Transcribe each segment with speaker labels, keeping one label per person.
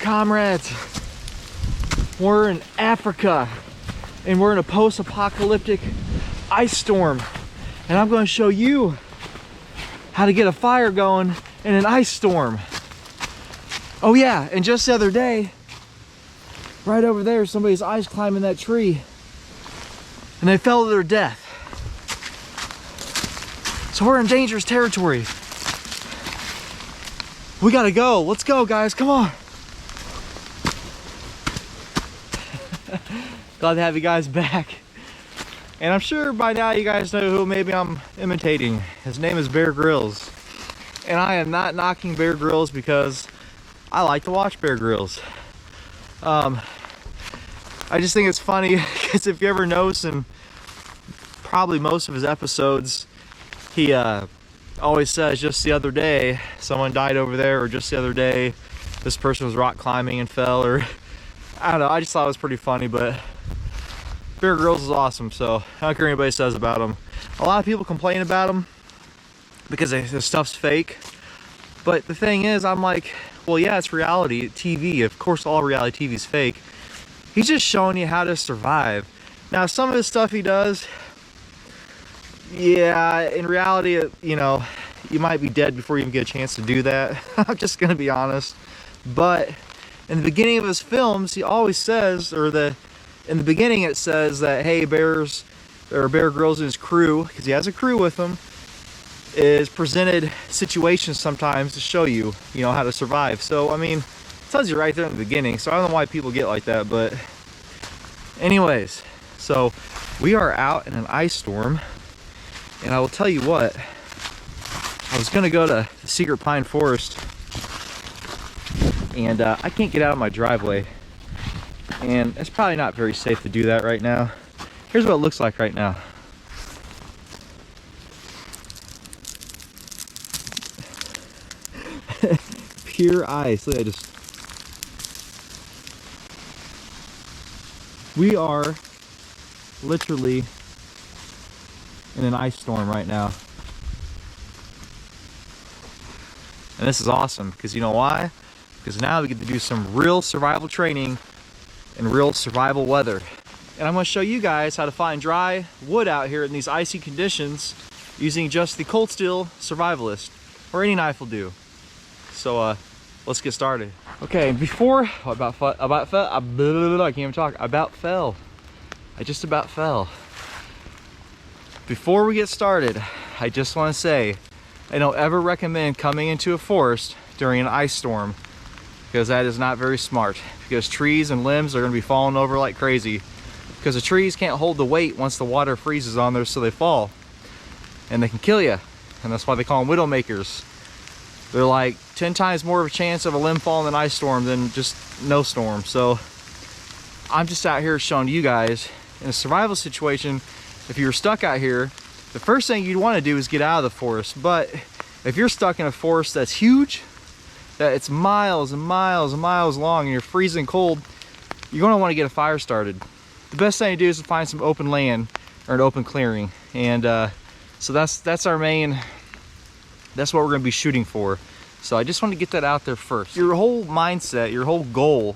Speaker 1: comrades? We're in Africa and we're in a post-apocalyptic ice storm, and I'm going to show you how to get a fire going in an ice storm. Oh yeah, and just the other day, right over there, somebody's ice climbing that tree and they fell to their death. So we're in dangerous territory. We gotta go. Let's go, guys. Come on. Glad to have you guys back. And I'm sure by now you guys know who maybe I'm imitating. His name is Bear Grylls. And I am not knocking Bear Grylls because I like to watch Bear Grylls. I just think it's funny because if you ever notice in probably most of his episodes, he always says, just the other day someone died over there, or just the other day this person was rock climbing and fell, or I don't know. I just thought it was pretty funny. But Bear Grylls is awesome, so I don't care what anybody says about him. A lot of people complain about him because the stuff's fake, but the thing is, I'm like, well, yeah, it's reality TV. Of course all reality TV is fake. He's just showing you how to survive. Now some of his stuff he does, yeah, in reality, you know, you might be dead before you even get a chance to do that. I'm just gonna be honest. But in the beginning of his films, he always says, in the beginning it says that, hey, Bear Grylls and his crew, because he has a crew with him, is presented situations sometimes to show you, how to survive. So, I mean, it tells you right there in the beginning. So I don't know why people get like that, but anyways, so we are out in an ice storm, and I will tell you what, I was gonna go to the Secret Pine Forest, and I can't get out of my driveway, and it's probably not very safe to do that right now. Here's what it looks like right now. Pure ice. Look, we are literally in an ice storm right now. And this is awesome because you know why? Because now we get to do some real survival training in real survival weather. And I'm going to show you guys how to find dry wood out here in these icy conditions using just the Cold Steel Survivalist, or any knife will do. So let's get started. Okay, before I can't even talk. I just about fell. Before we get started, I just want to say I don't ever recommend coming into a forest during an ice storm, because that is not very smart, because trees and limbs are going to be falling over like crazy, because the trees can't hold the weight once the water freezes on there, so they fall and they can kill you. And that's why they call them widow makers. They're like 10 times more of a chance of a limb falling in an ice storm than just no storm. So I'm just out here showing you guys in a survival situation, if you're stuck out here, the first thing you'd want to do is get out of the forest. But if you're stuck in a forest that's huge, that it's miles and miles and miles long, and you're freezing cold, you're going to want to get a fire started. The best thing to do is to find some open land or an open clearing. And so that's our main, that's what we're going to be shooting for. So I just want to get that out there first. Your whole mindset, your whole goal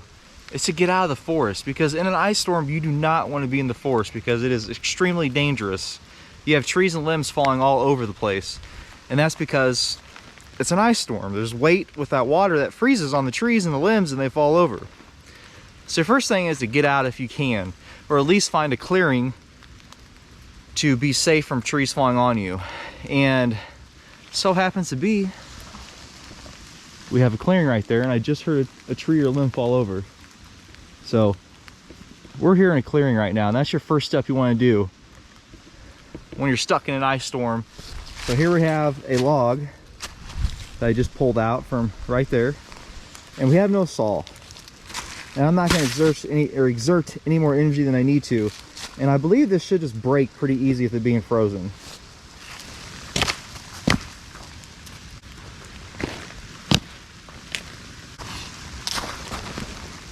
Speaker 1: is to get out of the forest, because in an ice storm you do not want to be in the forest, because it is extremely dangerous. You have trees and limbs falling all over the place, and that's because it's an ice storm. There's weight with that water that freezes on the trees and the limbs, and they fall over. So first thing is to get out if you can, or at least find a clearing to be safe from trees falling on you. And so happens to be we have a clearing right there, and I just heard a tree or a limb fall over. So we're here in a clearing right now, and that's your first step you want to do when you're stuck in an ice storm. So here we have a log that I just pulled out from right there, and we have no saw. And I'm not going to exert any more energy than I need to. And I believe this should just break pretty easy with it being frozen.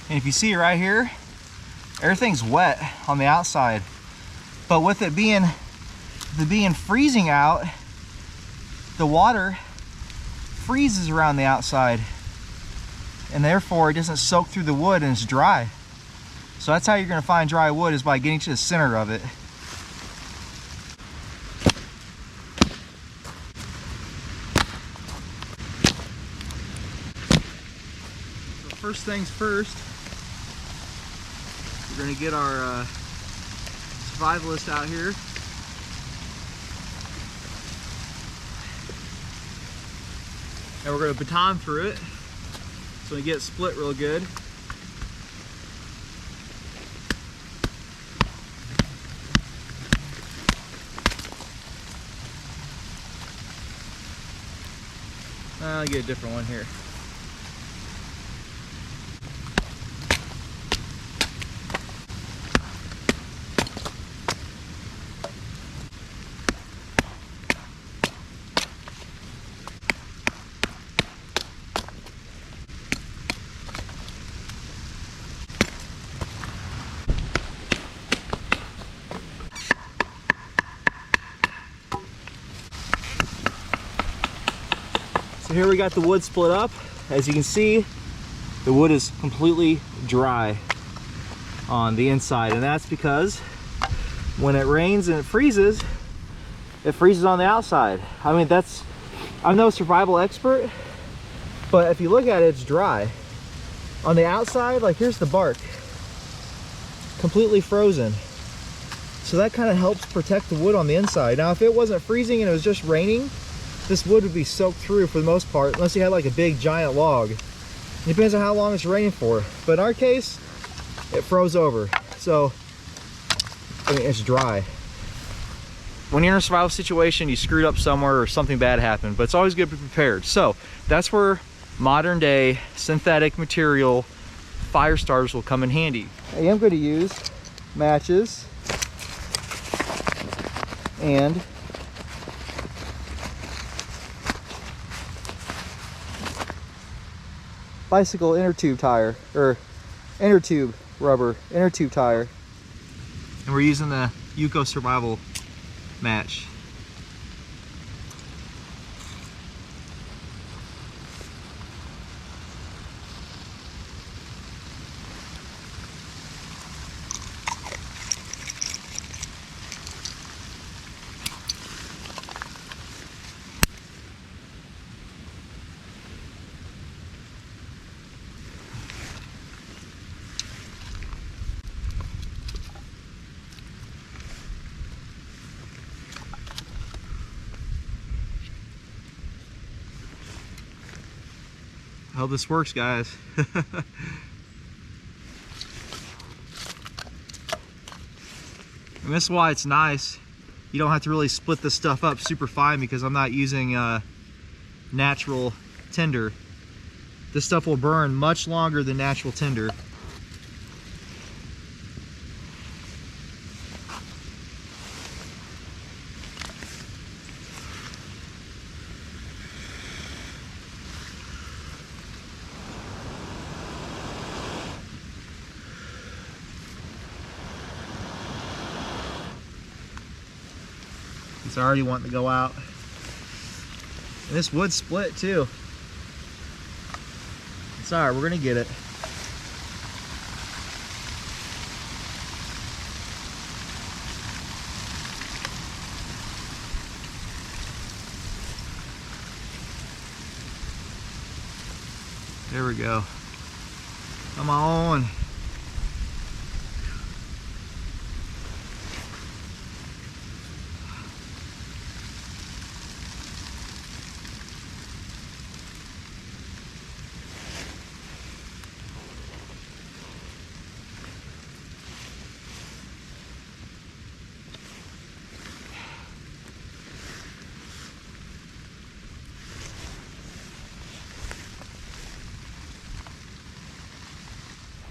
Speaker 1: And if you see right here, everything's wet on the outside. But with it being freezing out, the water freezes around the outside. and therefore it doesn't soak through the wood and it's dry. So that's how you're going to find dry wood, is by getting to the center of it. So first things first, we're going to get our survivalist out here. And we're going to baton through it so we get it split real good. I'll get a different one here. So here we got the wood split up. As you can see, the wood is completely dry on the inside, and that's because when it rains and it freezes on the outside. I mean, I'm no survival expert, but if you look at it, it's dry. On the outside, like here's the bark, completely frozen. So that kind of helps protect the wood on the inside. Now, if it wasn't freezing and it was just raining, this wood would be soaked through for the most part, unless you had like a big giant log. It depends on how long it's raining for. But in our case, it froze over. So, I mean, it's dry. When you're in a survival situation, you screwed up somewhere or something bad happened, but it's always good to be prepared. So that's where modern day synthetic material fire starters will come in handy. I am going to use matches and bicycle inner tube tire, or inner tube rubber, inner tube tire. And we're using the Yuko Survival match. I hope this works, guys. And this is why it's nice. You don't have to really split this stuff up super fine, because I'm not using natural tinder. This stuff will burn much longer than natural tinder. It's already wanting to go out. And this wood's split too. It's alright, we're gonna get it. There we go. Come on.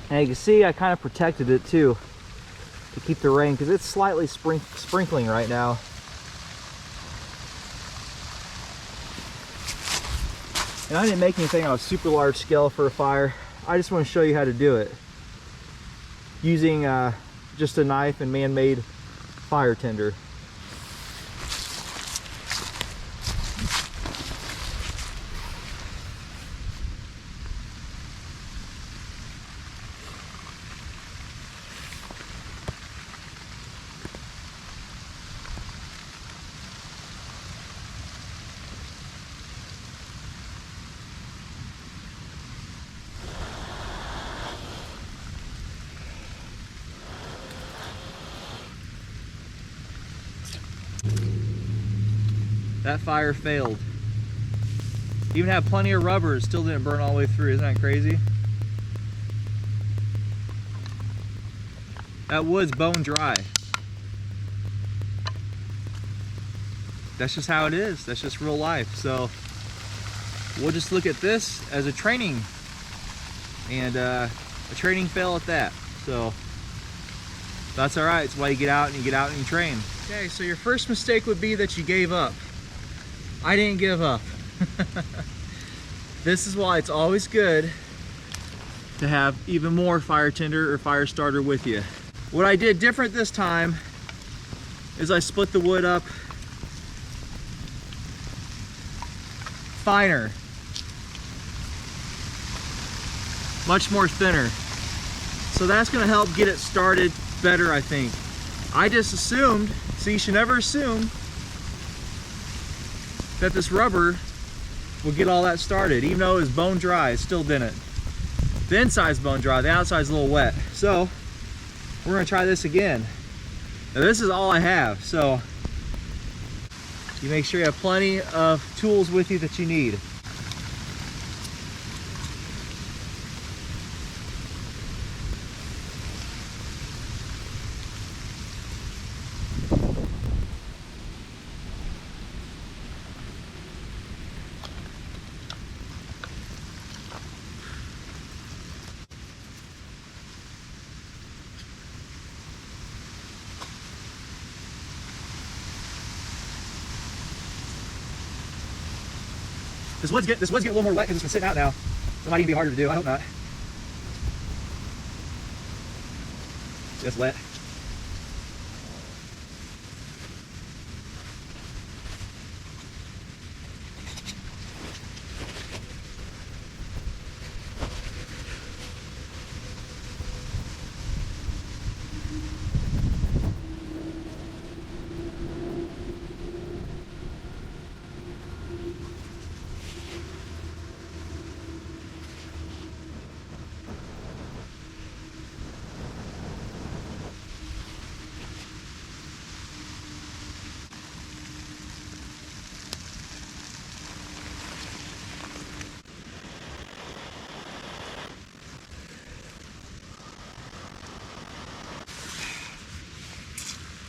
Speaker 1: And you can see I kind of protected it too, to keep the rain, because it's slightly sprinkling right now. And I didn't make anything on a super large scale for a fire. I just want to show you how to do it using just a knife and man-made fire tinder. that fire failed. Even had plenty of rubber, it still didn't burn all the way through. Isn't that crazy? That wood's bone dry. That's just how it is. That's just real life. So we'll just look at this as a training, and a training fail at that. So that's all right. It's why you get out and you train. Okay, so your first mistake would be that you gave up. I didn't give up. This is why it's always good to have even more fire tinder or fire starter with you. What I did different this time is I split the wood up finer, much more thinner. So that's gonna help get it started better, I think. I just assumed, so you should never assume that this rubber will get all that started. Even though it was bone dry, it still didn't. The inside's bone dry, the outside's a little wet. So we're gonna try this again. Now this is all I have, so you make sure you have plenty of tools with you that you need. This wood's getting a little more wet because it's been sitting out now. It might even be harder to do. I hope not. Just wet.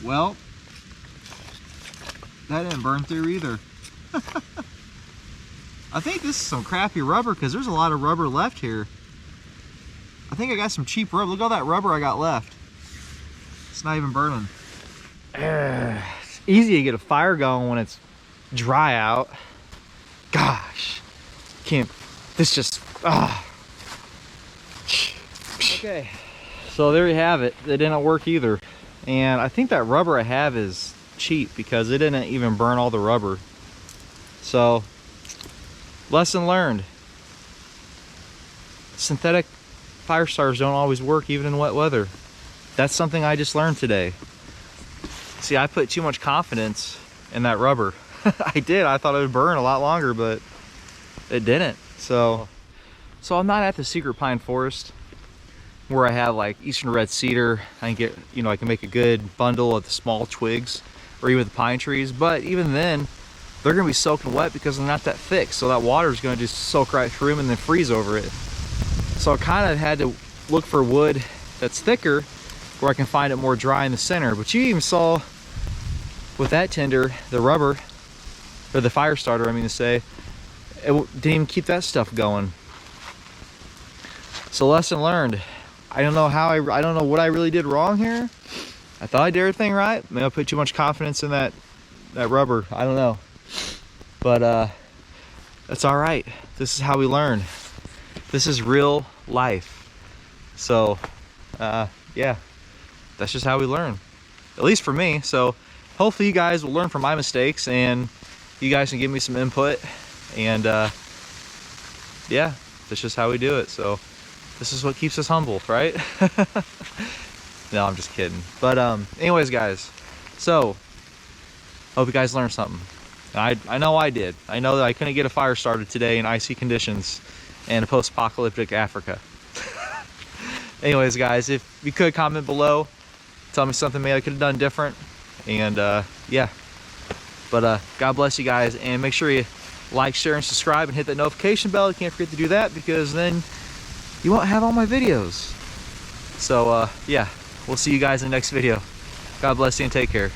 Speaker 1: Well, that didn't burn through either. I think this is some crappy rubber because there's a lot of rubber left here. I think I got some cheap rubber. Look at all that rubber I got left. It's not even burning. It's easy to get a fire going when it's dry out. Gosh, can't, this just, Okay, so there you have it. It didn't work either. And I think that rubber I have is cheap because it didn't even burn all the rubber. So, lesson learned. Synthetic fire starters don't always work even in wet weather. That's something I just learned today. See, I put too much confidence in that rubber. I did. I thought it would burn a lot longer, but it didn't. So I'm not at the secret pine forest where I have like eastern red cedar. I can get, I can make a good bundle of the small twigs or even the pine trees. But even then, they're gonna be soaking wet because they're not that thick. So that water is gonna just soak right through them and then freeze over it. So I kind of had to look for wood that's thicker where I can find it more dry in the center. But you even saw with that tinder, the rubber, or the fire starter, I mean to say, it didn't even keep that stuff going. So lesson learned. I don't know how I don't know what I really did wrong here. I thought I did everything right. Maybe I put too much confidence in that rubber. I don't know. But that's all right. This is how we learn. This is real life. So yeah, that's just how we learn. At least for me. So hopefully you guys will learn from my mistakes and you guys can give me some input. And yeah, that's just how we do it. So this is what keeps us humble, right? No, I'm just kidding. But anyways, guys, so hope you guys learned something. I know I did. I know that I couldn't get a fire started today in icy conditions in a post-apocalyptic Africa. Anyways, guys, if you could comment below, tell me something maybe I could have done different. And yeah, But God bless you guys, and make sure you like, share, and subscribe, and hit that notification bell. You can't forget to do that, because then you won't have all my videos. So yeah, we'll see you guys in the next video. God bless you and take care.